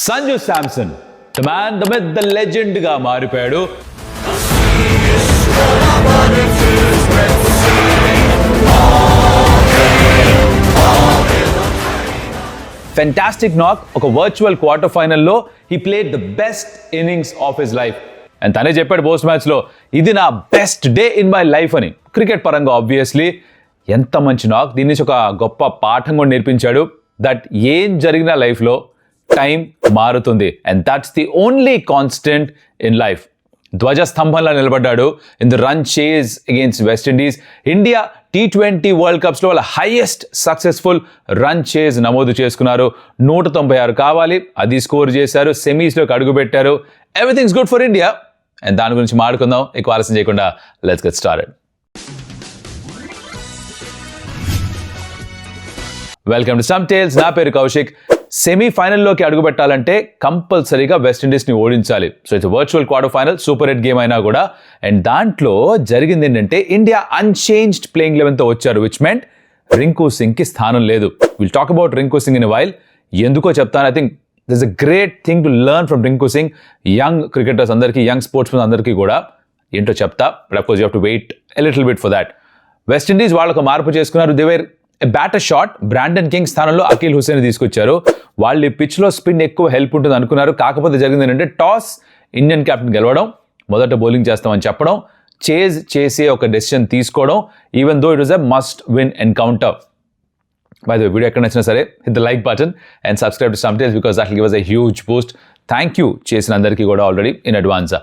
Sanju Samson the man the myth the legend గా మారిపోయాడు. Fantastic నాక్. ఒక వర్చువల్ క్వార్టర్ ఫైనల్లో he played the best innings of his life. And తనే చెప్పాడు పోస్ట్ మ్యాచ్లో, ఇది నా best day in my life అని. క్రికెట్ పరంగా ఆబ్వియస్లీ ఎంత మంచి నాక్. దీని నుంచి ఒక గొప్ప పాఠం కూడా నేర్పించాడు. దట్ ఏం జరిగిన లైఫ్లో టైం మారుతుంది. And that's the only constant in life. ధ్వజస్తంభంలా నిలబడ్డాడు in the run chase against వెస్టిండీస్. ఇండియా T20 వరల్డ్ కప్స్లో వాళ్ళ హైయెస్ట్ సక్సెస్ఫుల్ రన్ చేజ్ నమోదు చేసుకున్నారు. 196 కావాలి, అది స్కోర్ చేశారు. సెమీస్లోకి అడుగుపెట్టారు. Everything's good for India. And దాని గురించి మాట్లాడుకుందాం. ఎక్కువ ఆలస్యం చేయకుండా let's get started. Welcome to some tales. నా పేరు కౌశిక్. సెమీఫైనల్లోకి అడుగుపెట్టాలంటే కంపల్సరీగా వెస్టిండీస్ని ఓడించాలి. So it's virtual quarter final, super 8 game అయినా కూడా. అండ్ దాంట్లో జరిగింది ఏంటంటే ఇండియా అన్చేంజ్డ్ ప్లేయింగ్ 11తో వచ్చారు, విచ్ మెంట్ రింకు సింగ్కి స్థానం లేదు. Will talk about Rinku Singh in while. ఎందుకో చెప్తాను. I think this a great thing to learn from Rinku Singh. Young cricketers అందరికీ, యంగ్ స్పోర్ట్స్మెన్ అందరికీ కూడా ఏంటో చెప్తా. But of course you have to wait a little bit for that. West Indies వాళ్ళకు మార్పు చేసుకున్నారు. They were batter short. Brandon King స్థానంలో Akeal Hussain తీసుకొచ్చారు. వాళ్ళు ఈ పిచ్లో స్పిన్ ఎక్కువ హెల్ప్ ఉంటుంది అనుకున్నారు. కాకపోతే జరిగింది ఏంటంటే టాస్ ఇండియన్ కెప్టెన్ గెలవడం, మొదట బౌలింగ్ చేస్తామని చెప్పడం, చేజ్ చేసే ఒక డెసిషన్ తీసుకోవడం, even though it was a must win encounter. By the way, video ఎక్కడ నచ్చినా సరే hit the like button and subscribe to some tales because that will give us a huge boost. Thank you చేసిన అందరికీ కూడా already in advance.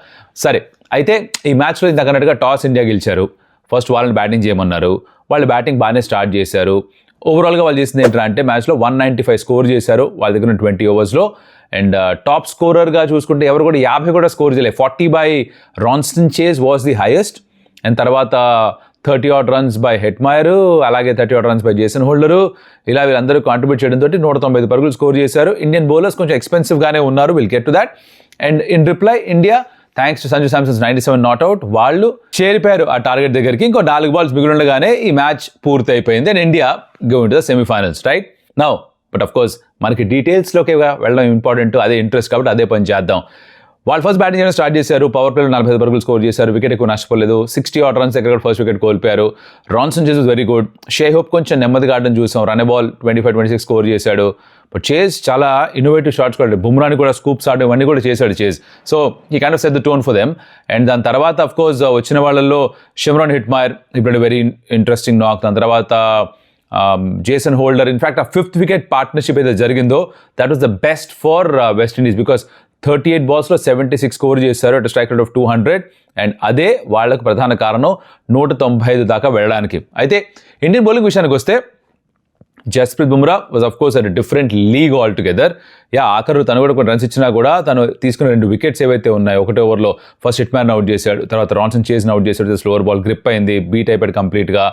సరే, అయితే ఈ మ్యాచ్లో ఇందాక అన్నట్టుగా టాస్ ఇండియా గెలిచారు. ఫస్ట్ వాళ్ళని బ్యాటింగ్ చేయమన్నారు. వాళ్ళు బ్యాటింగ్ బాగానే స్టార్ట్ చేశారు. ఓవరాల్గా వాళ్ళు చేసింది ఏంటంటే మ్యాచ్లో 195 స్కోర్ చేశారు వాళ్ళ దగ్గర 20 ఓవర్స్లో. అండ్ టాప్ స్కోరర్గా చూసుకుంటే ఎవరు కూడా 50 కూడా స్కోర్ చేయలేదు. 40 బై రాన్స్టన్ chase was the highest. And తర్వాత 30 odd runs బై హెట్మైర్, అలాగే 30 odd runs by Jason holder. ఇలా వీళ్ళందరూ కాంట్రిబ్యూట్ చేయడంతో 195 పరుగులు స్కోర్ చేశారు. ఇండియన్ బౌలర్స్ కొంచెం ఎక్స్పెన్సివ్గానే ఉన్నారు. Will get to that. And in reply India thanks to Sanju Samson's 97 not out వాళ్ళు చేరిపోయారు ఆ టార్గెట్ దగ్గరికి. ఇంకో 4 balls మిగిలి ఉండగానే ఈ మ్యాచ్ పూర్తి అయిపోయింది. And India going to the semifinals right now. But of course మనకి డీటెయిల్స్లోకి వెళ్ళడం ఇంపార్టెంట్, అదే ఇంట్రెస్ట్ కాబట్టి అదే పని చేద్దాం. వాళ్ళు ఫస్ట్ బ్యాటింగ్ చేయడం స్టార్ట్ చేశారు. పవర్ ప్లేలో 45 పరుగులు స్కోర్ చేశారు. వికెట్ ఎక్కువ నష్టపోలేదు. 60 odd runs దగ్గర ఫస్ట్ వికెట్ కోల్పోయారు. రాన్సన్ చేజ్ వెరీ గుడ్. షేహోప్ కొంచెం నెమ్మదిగా ఆడడం చూసాం. రన్ బాల్ 25-26 స్కోర్ చేశాడు. బట్ చేజ్ చాలా ఇన్నోవేటివ్ షాట్స్ కూడా, బుమ్రాని కూడా స్కూప్స్ ఆడడం ఇవన్నీ కూడా చేశాడు చేజ్. సో ఈ kind of set the tone for them. And దాని తర్వాత అఫ్ కోర్స్ వచ్చిన వాళ్ళల్లో షిమ్రాన్ హెట్మైర్ ఇప్పుడు వెరీ ఇంట్రెస్టింగ్ నాక్. దాని తర్వాత జేసన్ హోల్డర్. ఇన్ఫ్యాక్ట్ ఆ 5th వికెట్ పార్ట్నర్షిప్ ఏదైతే జరిగిందో that was the best for West Indies because 38 balls 76 score చేశారు at strike rate of 200. And అదే వాళ్ళకు ప్రధాన కారణం 195 దాకా వెళ్ళడానికి. అయితే ఇండియన్ బౌలింగ్ విషయానికి వస్తే Jasprit Bumrah was of course at different league all together. ఆఖరు తను కూడా కొన్ని రన్స్ ఇచ్చినా కూడా తను తీసుకున్న 2 వికెట్స్ ఏవైతే ఉన్నాయో, ఒకటో ఓవర్లో ఫస్ట్ హిట్మ్యాన్ అవుట్ చేశాడు, తర్వాత రాన్సన్ చేజ్ని అవుట్ చేశాడు. స్లోవర్ బాల్ గ్రిప్ అయింది, బీట్ అయిపోయాడు కంప్లీట్గా.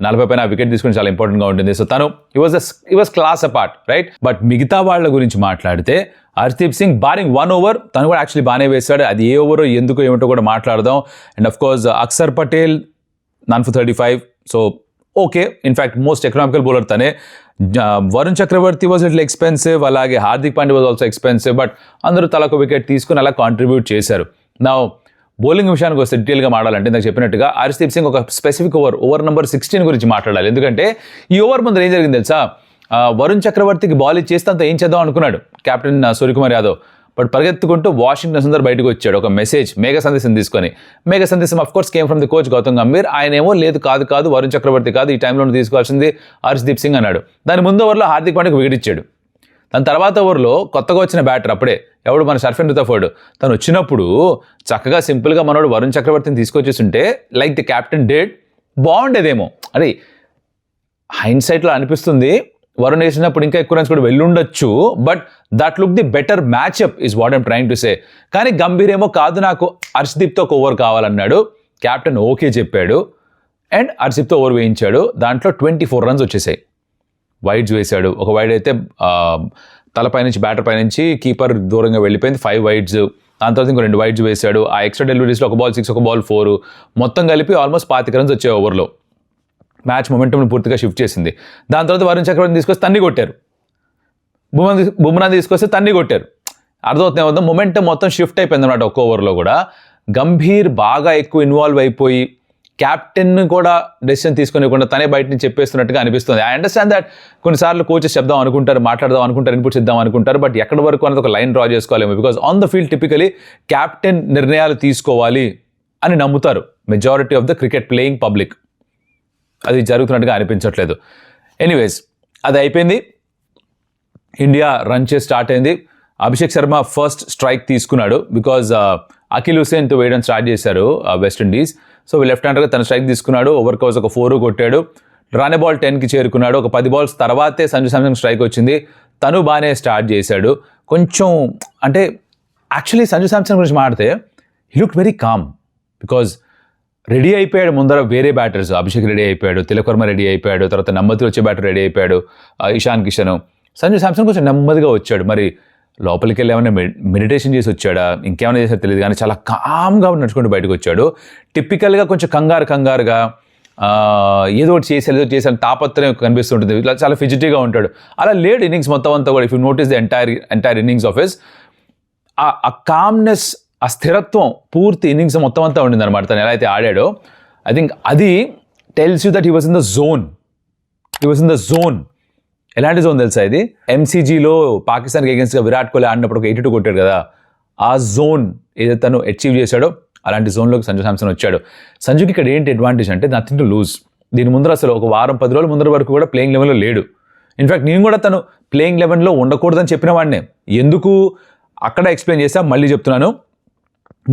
40 పైన వికెట్ తీసుకుని చాలా ఇంపార్టెంట్గా ఉంటుంది. సో తను ఈ was class apart right. But మిగతా వాళ్ళ గురించి మాట్లాడితే హర్షదీప్ సింగ్ బారింగ్ 1 over తను కూడా యాక్చువల్లీ బాగానే వేశాడు. అది ఏ ఓవరో ఎందుకు ఏమిటో కూడా మాట్లాడదాం. And of course Akshar Patel none for 35. So okay, in fact most economical bowler తనే. Varun Chakravarthy was little expensive, అలాగే Hardik Pandya was also expensive. But అందరూ తలకు వికెట్ తీసుకుని అలా కాంట్రిబ్యూట్ చేశారు. నా బౌలింగ్ విషయానికి వస్తే డీటెయిల్గా మాట్లాడాలంటే నాకు చెప్పినట్టుగా హర్షదీప్ సింగ్ ఒక స్పెసిఫిక్ ఓవర్ నెంబర్ 16 గురించి మాట్లాడాలి. ఎందుకంటే ఈ ఓవర్ ముందు ఏం జరిగింది తెలుసా, వరుణ్ చక్రవర్తికి బాల్ ఇచ్చేస్తే అంత ఏం చేద్దాం అనుకున్నాడు కెప్టెన్ సూర్యకుమార్ యాదవ్. బట్ పరిగెత్తుకుంటూ వాషింగ్టన్ సుందర్ బయటకు వచ్చాడు ఒక మెసేజ్, మేఘ సందేశం తీసుకొని. మేఘ సందేశం of course came from the coach Gautam Gambhir. ఆయనేమో లేదు కాదు వరుణ్ చక్రవర్తి కాదు, ఈ టైంలో తీసుకోవాల్సింది హర్షదీప్ సింగ్ అన్నాడు. దాని ముందు ఓవర్లో హార్దిక్ పాండ్యాకు వికెట్ ఇచ్చాడు. దాని తర్వాత ఓవర్లో కొత్తగా వచ్చిన బ్యాటర్ అప్పుడే ఎవడు మన షర్ఫెన్ రుతఫర్డ్ తను వచ్చినప్పుడు చక్కగా సింపుల్గా మనోడు వరుణ్ చక్రవర్తిని తీసుకొచ్చేస్తుంటే లైక్ ది కెప్టెన్ డేడ్ బాగుండేదేమో. అరే హైండ్సైట్లో అనిపిస్తుంది వరుణ్ వేసినప్పుడు ఇంకా ఎక్కువ రన్స్ కూడా వెళ్ళుండొచ్చు. But that look the better matchup is what I'm trying to say. కానీ గంభీర్ ఏమో కాదు నాకు హర్షదీప్తో ఒక ఓవర్ కావాలన్నాడు. కెప్టెన్ ఓకే చెప్పాడు అండ్ హర్షదీప్తో ఓవర్ వేయించాడు. దాంట్లో 24 runs వచ్చేసాయి. వైడ్స్ వేశాడు. ఒక వైడ్ అయితే తలపై నుంచి బ్యాటర్ పైనుంచి కీపర్ దూరంగా వెళ్ళిపోయింది, 5 wides. దాని తర్వాత ఇంకో 2 wides వేశాడు. ఆ ఎక్స్ట్రా డెలివరీస్లో ఒక బాల్ 6, ఒక బాల్ 4, మొత్తం కలిపి ఆల్మోస్ట్ 25 runs వచ్చాయి ఓవర్లో. మ్యాచ్ మొమెంటంని పూర్తిగా షిఫ్ట్ చేసింది. దాని తర్వాత వరుణ్ చక్రవర్తిని తీసుకొస్తే తన్ని కొట్టారు. బుమ్రా తీసుకొస్తే తన్ని కొట్టారు. అర్థమవుతుంది ఏమవుతుంది, మొమెంటం మొత్తం షిఫ్ట్ అయిపోయింది అనమాట ఒక్క ఓవర్లో కూడా. గంభీర్ బాగా ఎక్కువ ఇన్వాల్వ్ అయిపోయి క్యాప్టెన్ కూడా డెసిషన్ తీసుకునేకుండా తనే బయట నుంచి చెప్పేస్తున్నట్టుగా అనిపిస్తుంది. ఐ అండర్స్టాండ్ దట్ కొన్నిసార్లు కోచెస్ చెప్దాం అనుకుంటారు, మాట్లాడదాం అనుకుంటారు, ఇన్పుట్స్ ఇద్దాం అనుకుంటారు, బట్ ఎక్కడి వరకు అనేది ఒక లైన్ డ్రా చేసుకోలేము. Because on the field typically captain నిర్ణయాలు తీసుకోవాలి అని నమ్ముతారు majority of the cricket playing public. అది జరుగుతున్నట్టుగా అనిపించట్లేదు. ఎనీవేస్ అది అయిపోయింది. ఇండియా రన్ చేసి స్టార్ట్ అయింది. అభిషేక్ శర్మ ఫస్ట్ స్ట్రైక్ తీసుకున్నాడు బికాజ్ అఖిల్ హుసేన్తో వేయడం స్టార్ట్ చేశారు వెస్టిండీస్. సో లెఫ్ట్ హ్యాండర్గా తన స్ట్రైక్ తీసుకున్నాడు. ఓవర్ కవర్స్ ఒక 4 కొట్టాడు. రన్ బాల్ 10కి చేరుకున్నాడు. ఒక 10 balls తర్వాతే సంజు శాంసన్ స్ట్రైక్ వచ్చింది. తను బాగానే స్టార్ట్ చేశాడు. కొంచెం అంటే యాక్చువల్లీ సంజు శాంసన్ గురించి మాట్లాడితే he look very calm because ready అయిపోయాడు. ముందర వేరే బ్యాటర్స్, అభిషేక్ రెడీ అయిపోయాడు, తిలక్ వర్మ రెడీ అయిపోయాడు, తర్వాత నెమ్మది వచ్చే బ్యాటర్ రెడీ అయిపోయాడు, ఇషాన్ కిషన్. సంజు శాంసన్ కొంచెం నెమ్మదిగా వచ్చాడు. మరి లోపలికి వెళ్ళి ఏమైనా మెడిటేషన్ చేసి వచ్చాడా, ఇంకేమైనా చేసాడో తెలియదు, కానీ చాలా కామ్గా నడుచుకుంటూ బయటకు వచ్చాడు. టిపికల్గా కొంచెం కంగారుగా ఏదో ఒకటి చేసేది తాపత్రయం కనిపిస్తుంటుంది. ఇట్లా చాలా ఫిజిటీగా ఉంటాడు. అలా లేడు ఇన్నింగ్స్ మొత్తం అంతా కూడా. If you notice the entire innings of his, ఆ కామ్నెస్, ఆ స్థిరత్వం పూర్తి ఇన్నింగ్స్ మొత్తం అంతా ఉండింది అనమాట. తను ఎలా అయితే ఆడాడో ఐ థింక్ అది tells you that he was in the zone. ఎలాంటి జోన్ తెలుసా ఇది? ఎంసీజీలో పాకిస్తాన్కి అగేన్స్ట్గా విరాట్ కోహ్లీ ఆడినప్పుడు ఒక 82 కొట్టాడు కదా, ఆ జోన్ ఏదైతే తను అచీవ్ చేశాడో అలాంటి జోన్లోకి సంజు శాంసన్ వచ్చాడు. సంజుకి ఇక్కడ ఏంటి అడ్వాంటేజ్ అంటే నథింగ్ టు లూజ్. దీని ముందర అసలు ఒక వారం 10 రోజుల ముందర వరకు కూడా ప్లేయింగ్ లెవెన్లో లేడు. ఇన్ఫాక్ట్ నేను కూడా తను ప్లేయింగ్ లెవెన్లో ఉండకూడదని చెప్పిన వాడినే. ఎందుకు అక్కడ ఎక్స్ప్లెయిన్ చేస్తా, మళ్ళీ చెప్తున్నాను.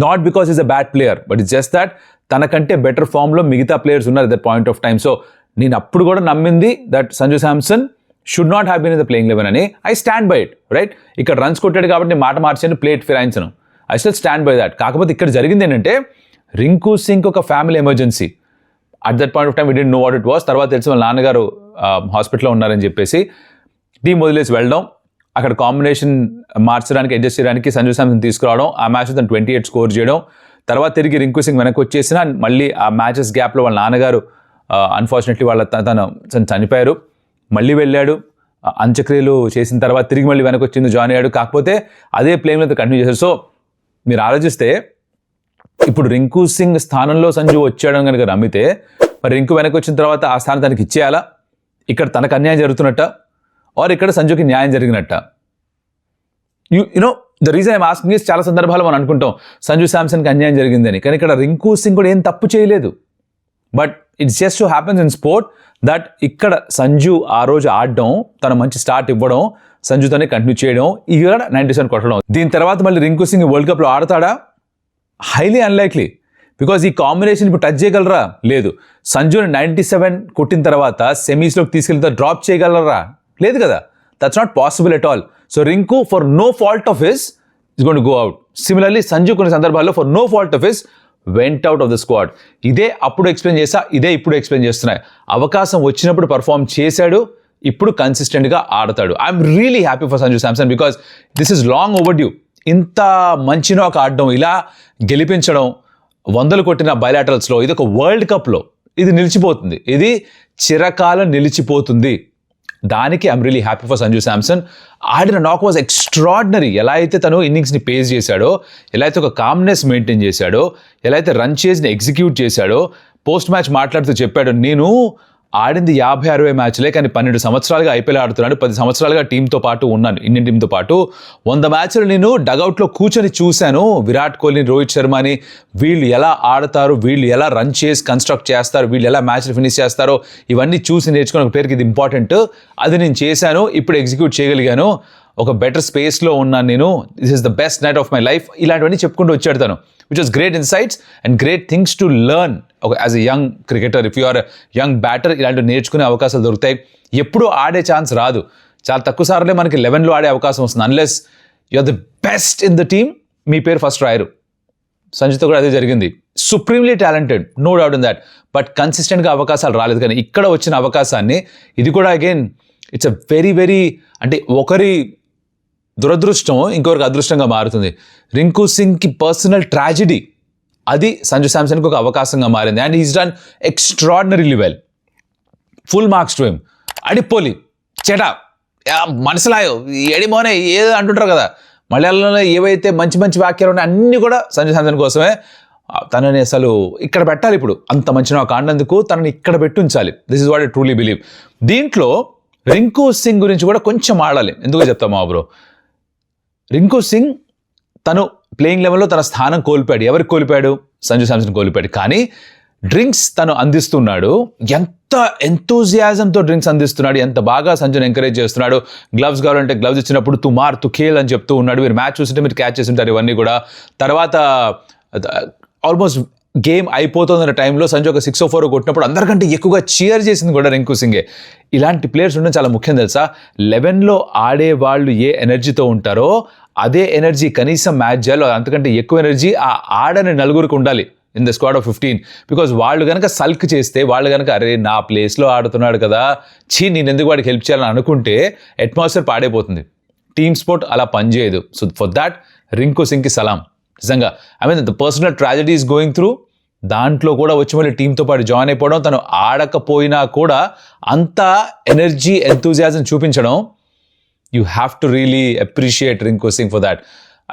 Not because is a bad player, but it's just that తనకంటే బెటర్ ఫామ్లో మిగతా ప్లేయర్స్ ఉన్నారు that point of time. So నేను అప్పుడు కూడా నమ్మింది that Sanju Samson should not have been in the playing eleven అని. I stand by it. Right, ఇక్కడ రన్స్ కొట్టాడు కాబట్టి నేను మాట మార్చాను, ప్లేట్ ఫిరాయించను. I still stand by that. కాకపోతే ఇక్కడ జరిగింది ఏంటంటే రింకు సింగ్ ఒక family emergency. At that point of time we didn't know what it was. తర్వాత తెలిసి వాళ్ళ నాన్నగారు హాస్పిటల్లో ఉన్నారని చెప్పేసి టీం వదిలేసి వెళ్ళడం, అక్కడ కాంబినేషన్ మార్చడానికి అడ్జస్ట్ చేయడానికి సంజు శాంసన్ తీసుకురావడం, ఆ మ్యాచ్ తను 28 స్కోర్ చేయడం, తర్వాత తిరిగి రింకు సింగ్ వెనక్కి వచ్చేసిన మళ్ళీ ఆ మ్యాచెస్ గ్యాప్లో వాళ్ళ నాన్నగారు అన్ఫార్చునేట్లీ తను చనిపోయారు. మళ్ళీ వెళ్ళాడు, అంత్యక్రియలు చేసిన తర్వాత తిరిగి మళ్ళీ వెనక్కి వచ్చింది, జాయిన్ అయ్యాడు. కాకపోతే అదే ప్లేన్లో కంటిన్యూ చేశారు. సో మీరు ఆలోచిస్తే ఇప్పుడు రింకు సింగ్ స్థానంలో సంజు వచ్చాడని కనుక నమ్మితే మరి రింకు వెనక్కి వచ్చిన తర్వాత ఆ స్థానం తనకి ఇచ్చేయాలా? ఇక్కడ తనకు అన్యాయం జరుగుతున్నట్ట ఆర్ ఇక్కడ సంజుకి న్యాయం జరిగినట్ట? You know the reason I'm asking is, చాలా సందర్భాలు మనం అనుకుంటాం సంజు శాంసన్కి అన్యాయం జరిగిందని, కానీ ఇక్కడ రింకు సింగ్ కూడా ఏం తప్పు చేయలేదు. But it's just to happens in sport that ఇక్కడ సంజు ఆ రోజు ఆడడం, తన మంచి స్టార్ట్ ఇవ్వడం, సంజుతోనే కంటిన్యూ చేయడం, ఇక్కడ 97 కొట్టడం. దీని తర్వాత మళ్ళీ రింకు సింగ్ వరల్డ్ కప్లో ఆడతాడా? Highly unlikely. బికాజ్ ఈ కాంబినేషన్ ఇప్పుడు టచ్ చేయగలరా? లేదు. సంజుని 97 కొట్టిన తర్వాత సెమీస్లోకి తీసుకెళ్తే డ్రాప్ చేయగలరా? లేదు కదా. That's not possible at all. So Rinku for no fault of his is going to go out. Similarly Sanju కొన్ని సందర్భాల్లో for no fault of his went out of the squad. ఇదే అప్పుడు ఎక్స్ప్లెయిన్ చేసా, ఇదే ఇప్పుడు ఎక్స్ప్లెయిన్ చేస్తున్నాయి. అవకాశం వచ్చినప్పుడు పర్ఫామ్ చేశాడు, ఇప్పుడు కన్సిస్టెంట్గా ఆడతాడు. I'm really happy for Sanju Samson because this is long over due. ఇంత మంచి నాక్ ఆడడం, ఇలా గెలిపించడం, 100 కొట్టిన బైలాటరల్స్లో, ఇది ఒక వరల్డ్ కప్లో ఇది నిలిచిపోతుంది, ఇది చిరకాలం నిలిచిపోతుంది. దానికి I'm really happy for Sanju Samson. ఆడిన నాక్ వాజ్ ఎక్స్ట్రాడినరీ. ఎలా అయితే తను ఇన్నింగ్స్ని పేస్ చేశాడో, ఎలా అయితే ఒక కామ్నెస్ మెయింటైన్ చేశాడో, ఎలా అయితే రన్ చేసి ఎగ్జిక్యూట్ చేశాడో, పోస్ట్ మ్యాచ్ మాట్లాడుతూ చెప్పాడు, నేను ఆడింది 50-60 మ్యాచ్లే, కానీ 12 సంవత్సరాలుగా ఐపీఎల్ ఆడుతున్నాడు, 10 సంవత్సరాలుగా టీంతో పాటు ఉన్నాను, ఇండియన్ టీంతో పాటు 100 మ్యాచ్లు నేను డగౌట్లో కూర్చొని చూశాను. విరాట్ కోహ్లీని, రోహిత్ శర్మని, వీళ్ళు ఎలా ఆడతారు, వీళ్ళు ఎలా రన్ చేసి కన్స్ట్రక్ట్ చేస్తారు, వీళ్ళు ఎలా మ్యాచ్లు ఫినిష్ చేస్తారో ఇవన్నీ చూసి నేర్చుకుని ఒక పేరుకి ఇది ఇంపార్టెంట్, అది నేను చేశాను, ఇప్పుడు ఎగ్జిక్యూట్ చేయగలిగాను, ఒక బెటర్ స్పేస్లో ఉన్నాను నేను, this is the best knight of my life, ఇలాంటివన్నీ చెప్పుకుంటూ వచ్చాడు తను. which was great insights and great things to learn as a young cricketer. If you are a young batter, ఇలాంటి నేర్చుకునే అవకాశాలు దొరుకుతాయి. ఎప్పుడు ఆడే ఛాన్స్ రాదు, చాలా తక్కువ సార్లే మనకి 11లో ఆడే అవకాశం వస్తుంది. Unless you are the best in the team, మీ పేరు ఫస్ట్ రాయరు. సంజుతో కూడా అదే జరిగింది. Supremely talented, no doubt in that, but కన్సిస్టెంట్గా అవకాశాలు రాలేదు. కానీ ఇక్కడ వచ్చిన అవకాశాన్ని, ఇది కూడా again it's a very very, అంటే ఒకరి దురదృష్టం ఇంకొకరికి అదృష్టంగా మారుతుంది. రింకు సింగ్కి పర్సనల్ ట్రాజెడీ, అది సంజు శాంసన్కి ఒక అవకాశంగా మారింది. And he's done extraordinarily well. Full marks to him. అడిపోలి చెటా మనసులాయో ఎడిమోనే ఏదో అంటుంటారు కదా, మలయాళంలో ఏవైతే మంచి మంచి వాక్యాలు ఉన్నాయో అన్నీ కూడా సంజు శాంసన్ కోసమే. తనని అసలు ఇక్కడ పెట్టాలి. ఇప్పుడు అంత మంచి నాకు ఆడినందుకు తనని ఇక్కడ పెట్టుంచాలి. This is what I truly believe. దీంట్లో రింకు సింగ్ గురించి కూడా కొంచెం ఆడాలి. ఎందుకు చెప్తామా బ్రో, రింకు సింగ్ తను ప్లేయింగ్ లెవెల్లో తన స్థానం కోల్పోయాడు. ఎవరికి కోల్పోయాడు? సంజు శాంసన్ కోల్పోయాడు. కానీ డ్రింక్స్ తను అందిస్తున్నాడు. ఎంత ఎంతూజియాజంతో డ్రింక్స్ అందిస్తున్నాడు, ఎంత బాగా సంజుని ఎంకరేజ్ చేస్తున్నాడు. గ్లవ్స్ కావాలంటే గ్లవ్స్ ఇచ్చినప్పుడు తు మార్ తు ఖేల్ అని చెప్తూ ఉన్నాడు. మీరు మ్యాచ్ చూస్తుంటే మీరు క్యాచ్ చేసి ఉంటారు ఇవన్నీ కూడా. తర్వాత ఆల్మోస్ట్ గేమ్ అయిపోతుందన్న టైంలో సంజు ఒక 6 or 4 కొట్టినప్పుడు అందరికంటే ఎక్కువగా చీర్ చేసింది కూడా రింకు సింగే. ఇలాంటి ప్లేయర్స్ ఉండడం చాలా ముఖ్యం తెలుసా. 11లో ఆడే వాళ్ళు ఏ ఎనర్జీతో ఉంటారో అదే ఎనర్జీ కనీసం మ్యాచ్ చేయాలో అంతకంటే ఎక్కువ ఎనర్జీ ఆ ఆడని నలుగురికి ఉండాలి in the squad of 15. Because వాళ్ళు కనుక సల్క్ చేస్తే, వాళ్ళు కనుక అరే నా ప్లేస్లో ఆడుతున్నాడు కదా, నేను ఎందుకు వాడికి హెల్ప్ చేయాలని అనుకుంటే అట్మాస్ఫియర్ పాడైపోతుంది. టీమ్ స్పోర్ట్ అలా పనిచేయదు. సో ఫర్ దాట్ రింకు సింగ్కి సలాం. నిజంగా I mean the personal tragedy is going through, దాంట్లో కూడా వచ్చి మళ్ళీ టీంతో పాటు జాయిన్ అయిపోవడం, తను ఆడకపోయినా కూడా అంత ఎనర్జీ ఎంతూజియాజం చూపించడం, you have to really appreciate Rinku sing for that.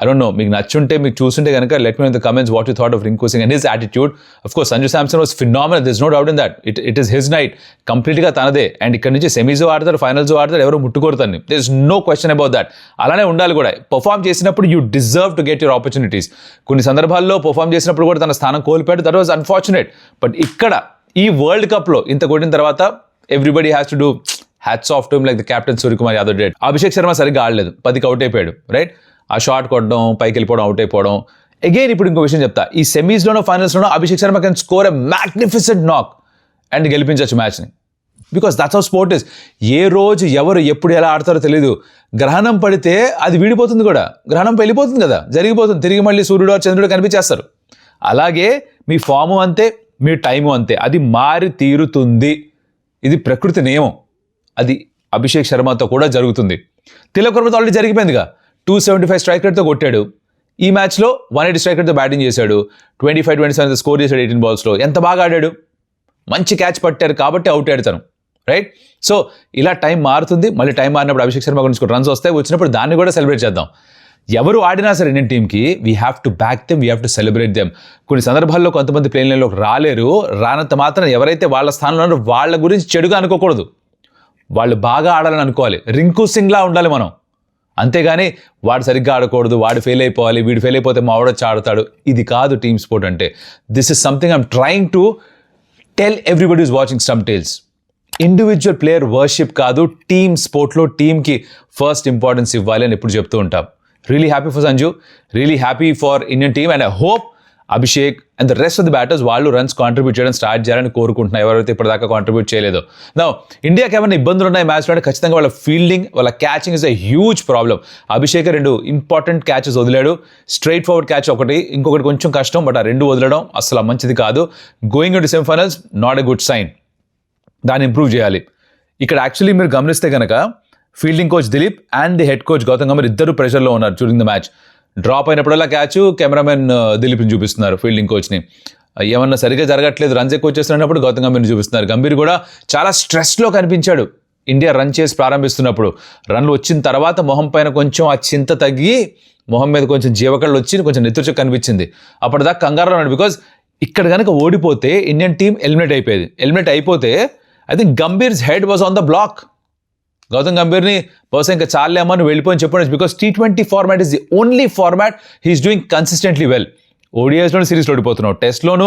I don't know, మీకు నచ్చుంటే, మీకు చూస్తుంటే కనుక let me know in the comments what you thought of Rinku Singh and his attitude. Of course, Sanju Samson was phenomenal. There's no doubt in that. It is his night. కంప్లీట్గా తనదే. And ఇక్కడ నుంచి semis ఆడతారు, finals ఆడతారు, ఎవరు ముట్టుకోరు తన్ని. There's no question about that. అలానే ఉండాలి కూడా. పర్ఫామ్ చేసినప్పుడు you deserve to get your opportunities. కొన్ని సందర్భాల్లో పర్ఫామ్ చేసినప్పుడు కూడా తన స్థానం కోల్పోయాడు. That was unfortunate. బట్ ఇక్కడ ఈ వరల్డ్ కప్లో ఇంత కొట్టిన తర్వాత everybody has to do hats off to him like the captain Suryakumar Yadav did. Abhishek Sharma సరిగ్గా ఆడలేదు, 10కి అవుట్ అయిపోయాడు. రైట్, ఆ షాట్ కొట్టడం, పైకి వెళ్ళిపోవడం, అవుట్ అయిపోవడం. అగైన్ ఇప్పుడు ఇంకో విషయం చెప్తా, ఈ సెమీస్లోనో ఫైనల్స్లోనో Abhishek Sharma can score a magnificent knock and గెలిపించవచ్చు మ్యాచ్ని. Because that's how sport is. ఏ రోజు ఎవరు ఎప్పుడు ఎలా ఆడతారో తెలీదు. గ్రహణం పడితే అది వీడిపోతుంది కూడా, గ్రహణం వెళ్ళిపోతుంది కదా, జరిగిపోతుంది, తిరిగి మళ్ళీ సూర్యుడు చంద్రుడు కనిపించేస్తారు. అలాగే మీ ఫాము అంతే, మీ టైము అంతే, అది మారి తీరుతుంది. ఇది ప్రకృతి నియమం. అది అభిషేక్ శర్మతో కూడా జరుగుతుంది. తిలక్ వర్మతో ఆల్రెడీ జరిగిపోయిందిగా, 275 స్ట్రైక్ రేట్తో కొట్టాడు. ఈ మ్యాచ్లో 180 స్ట్రైక్ రేట్తో బ్యాటింగ్ చేశాడు. 25-27 స్కోర్ చేశాడు 18 balls. ఎంత బాగా ఆడాడు, మంచి క్యాచ్ పట్టారు కాబట్టి అవుట్ ఆడతాను. రైట్, సో ఇలా టైం మారుతుంది. మళ్ళీ టైం మారినప్పుడు అభిషేక్ శర్మ గురించి రన్స్ వస్తాయి, వచ్చినప్పుడు దాన్ని కూడా సెలబ్రేట్ చేద్దాం. ఎవరు ఆడినా సరే ఇండియన్ టీంకి we have to back them, we have to celebrate them. కొన్ని సందర్భాల్లో కొంతమంది ప్లేన్ లైన్లోకి రాలేరు. రానంత మాత్రం ఎవరైతే వాళ్ళ స్థానంలో ఉన్నారో వాళ్ళ గురించి చెడుగా అనుకోకూడదు. వాళ్ళు బాగా ఆడాలని అనుకోవాలి. రింకు సింగ్లా ఉండాలి మనం. అంతేగాని వాడు సరిగ్గా ఆడకూడదు, వాడు ఫెయిల్ అయిపోవాలి, వీడు ఫెయిల్ అయిపోతే మా వాడొచ్చి ఆడతాడు. ఇది కాదు టీమ్ స్పోర్ట్ అంటే. This is something I'm trying to tell everybody is watching stump tales. Individual player worship కాదు, టీమ్ స్పోర్ట్లో టీమ్కి ఫస్ట్ ఇంపార్టెన్స్ ఇవ్వాలి అని ఎప్పుడు చెప్తూ ఉంటాం. Really happy for Sanju, really happy for Indian team. And I hope Abhishek and the rest of the batters వాళ్ళు runs contribute చేయడం స్టార్ట్ చేయాలని కోరుకుంటున్నారు, ఎవరైతే ఇప్పటిదాకా కాంట్రిబ్యూట్ చేయలేదో. నా ఇండియాకి ఏమైనా ఇబ్బందులు ఉన్నాయి మ్యాచ్లో అంటే ఖచ్చితంగా వాళ్ళ ఫీల్డింగ్, వాళ్ళ catching is a huge problem. Abhishek 2 important catches వదిలాడు. స్ట్రైట్ ఫార్వర్డ్ క్యాచ్ ఒకటి, ఇంకొకటి కొంచెం కష్టం, బట్ ఆ 2 వదలడం అసలు మంచిది కాదు. Going into semifinals not a good sign. దాన్ని ఇంప్రూవ్ చేయాలి. ఇక్కడ యాక్చువల్లీ మీరు గమనిస్తే కనుక fielding coach Dileep and the head coach Gautam Gambhir ఇద్దరు ప్రెషర్లో ఉన్నారు డ్యూరింగ్ ద మ్యాచ్. డ్రాప్ అయినప్పుడల్లా క్యాచ్ కెమెరామెన్ దిలీప్ని చూపిస్తున్నారు, ఫీల్డింగ్ కోచ్ని. ఏమన్నా సరిగ్గా జరగట్లేదు, రన్స్ ఎక్కువ వచ్చేస్తున్నప్పుడు గౌతమ్ గంభీర్ని చూపిస్తున్నారు. గంభీర్ కూడా చాలా స్ట్రెస్లో కనిపించాడు ఇండియా రన్ చేసి ప్రారంభిస్తున్నప్పుడు. రన్లు వచ్చిన తర్వాత మొహం పైన కొంచెం ఆ చింత తగ్గి మొహం మీద కొంచెం జీవకళ్ళు వచ్చి కొంచెం నెత్తురుచు కనిపించింది. అప్పటిదాకా కంగారులో ఉన్నాడు. బికాజ్ ఇక్కడ కనుక ఓడిపోతే ఇండియన్ టీం ఎలిమినేట్ అయిపోయేది. ఎలిమినేట్ అయిపోతే I think Gambhir's head was on the block. Gautam గంభీర్ని బహుశా ఇంకా చాలేమని వెళ్ళిపోయి చెప్పండి. Because T20 format is the only format he's doing consistently well. ఓడిఐస్లోనూ సిరీస్లో ఓడిపోతున్నావు, టెస్ట్లోనూ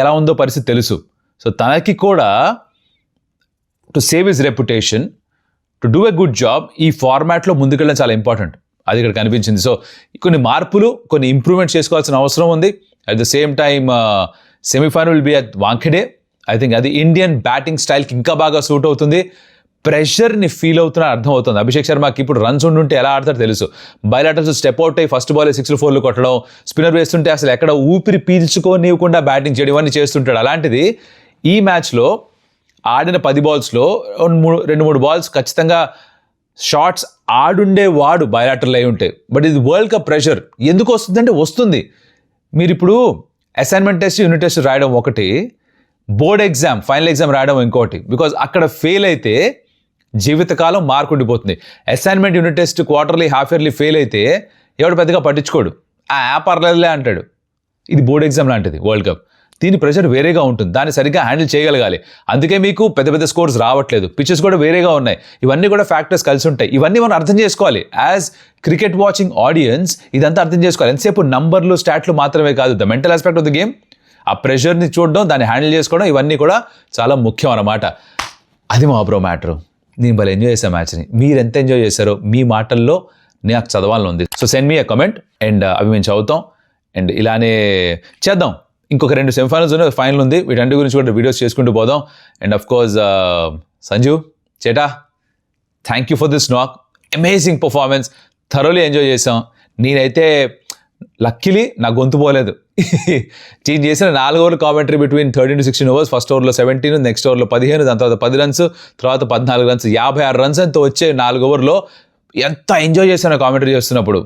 ఎలా ఉందో పరిస్థితి తెలుసు. సో తనకి కూడా to save his reputation, to do a good job, ఈ ఫార్మాట్లో ముందుకెళ్ళడం చాలా ఇంపార్టెంట్. అది ఇక్కడ కనిపించింది. సో కొన్ని మార్పులు, కొన్ని ఇంప్రూవ్మెంట్స్ చేసుకోవాల్సిన అవసరం ఉంది. At the same time semifinal will be at Wankhede. I think అది ఇండియన్ బ్యాటింగ్ స్టైల్కి ఇంకా బాగా సూట్ అవుతుంది. ప్రెషర్ని ఫీల్ అవుతున్నా అర్థం అవుతుంది. అభిషేక్ శర్మకి ఇప్పుడు రన్స్ ఉండుంటే ఎలా ఆడతారో తెలుసు. బయలాటర్స్ స్టెప్ అవుట్ అయ్యి ఫస్ట్ బాల్ 6 4 కొట్టడం, స్పిన్నర్ వేస్తుంటే అసలు ఎక్కడ ఊపిరి పీల్చుకోనివ్వకుండా బ్యాటింగ్ చేయడం, ఇవన్నీ చేస్తుంటాడు. అలాంటిది ఈ మ్యాచ్లో ఆడిన 10 balls-లో 2-3 balls ఖచ్చితంగా షాట్స్ ఆడుండేవాడు బయలాటర్లు అయి ఉంటాయి. బట్ ఇది వరల్డ్ కప్ ప్రెషర్ ఎందుకు వస్తుందంటే వస్తుంది. మీరు ఇప్పుడు అసైన్మెంట్ టెస్ట్, యూనిట్ టెస్ట్ రాయడం ఒకటి, బోర్డ్ ఎగ్జామ్, ఫైనల్ ఎగ్జామ్ రాయడం ఇంకోటి. బికాజ్ అక్కడ ఫెయిల్ అయితే జీవితకాలం మార్క్ ఉండిపోతుంది. Assignment, unit test, quarterly, half yearly fail అయితే ఎవడు పెద్దగా పట్టించుకోడు, పర్లేదులే అంటాడు. ఇది బోర్డ్ ఎగ్జామ్ లాంటిది, వరల్డ్ కప్. దీని ప్రెషర్ వేరేగా ఉంటుంది, దాన్ని సరిగ్గా హ్యాండిల్ చేయగలగాలి. అందుకే మీకు పెద్ద పెద్ద స్కోర్స్ రావట్లేదు, పిచెస్ కూడా వేరేగా ఉన్నాయి. ఇవన్నీ కూడా ఫ్యాక్టర్స్ కలిసి ఉంటాయి. ఇవన్నీ మనం అర్థం చేసుకోవాలి. యాజ్ క్రికెట్ వాచింగ్ ఆడియన్స్ ఇదంతా అర్థం చేసుకోవాలి. ఎంతసేపు నంబర్లు, స్టాట్లు మాత్రమే కాదు, the mental aspect of the game, ఆ ప్రెషర్ని చూడడం, దాన్ని హ్యాండిల్ చేసుకోవడం, ఇవన్నీ కూడా చాలా ముఖ్యం అన్నమాట. అది మా బ్రో మ్యాటరు. నేను భలే ఎంజాయ్ చేశాను మ్యాచ్ని. మీరు ఎంత ఎంజాయ్ చేశారో మీ మాటల్లో నాకు చదవాలని ఉంది. So send me a comment and అవి మేము చదువుతాం. అండ్ ఇలానే చేద్దాం. ఇంకొక 2 సెమీఫైనల్స్ ఉన్నాయి, ఫైనల్ ఉంది. వీటన్నిటి గురించి కూడా వీడియోస్ చేసుకుంటూ పోదాం. అండ్ అఫ్ కోర్స్ సంజు చేటా, thank you for this knock. Amazing performance, thoroughly enjoy చేసాం. నేనైతే లక్కీలీ నా గొంతు పోలేదు. నేను చేసిన 4 ఓవర్లు commentary between 13 to 16 overs. First ఓవర్లో 17, నెక్స్ట్ ఓవర్లో 15, దాని తర్వాత 10 రన్స్, తర్వాత 14 రన్స్, 56 రన్స్ అంతా వచ్చే 4 ఓవర్లో ఎంత ఎంజాయ్ చేశాను కామెంటరీ చేస్తున్నప్పుడు.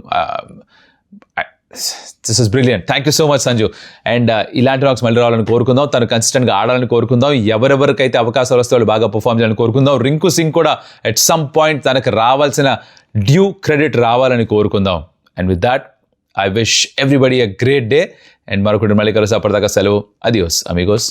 This is brilliant. Thank you so much Sanju. And ఇలాంటి నాక్స్ మళ్ళీ రావాలని కోరుకుందాం. తను కన్సిస్టెంట్గా ఆడాలని కోరుకుందాం. ఎవరెవరికైతే అవకాశాలు వస్తే వాళ్ళు బాగా పర్ఫామ్ చేయాలని కోరుకుందాం. రింకు సింగ్ కూడా ఎట్ సమ్ పాయింట్ తనకు రావాల్సిన డ్యూ క్రెడిట్ రావాలని కోరుకుందాం. And with that I wish everybody a great day. And మరొకటి మళ్ళీ కలిసి అప్పటిదాకా సెలవు. Adios Amigos.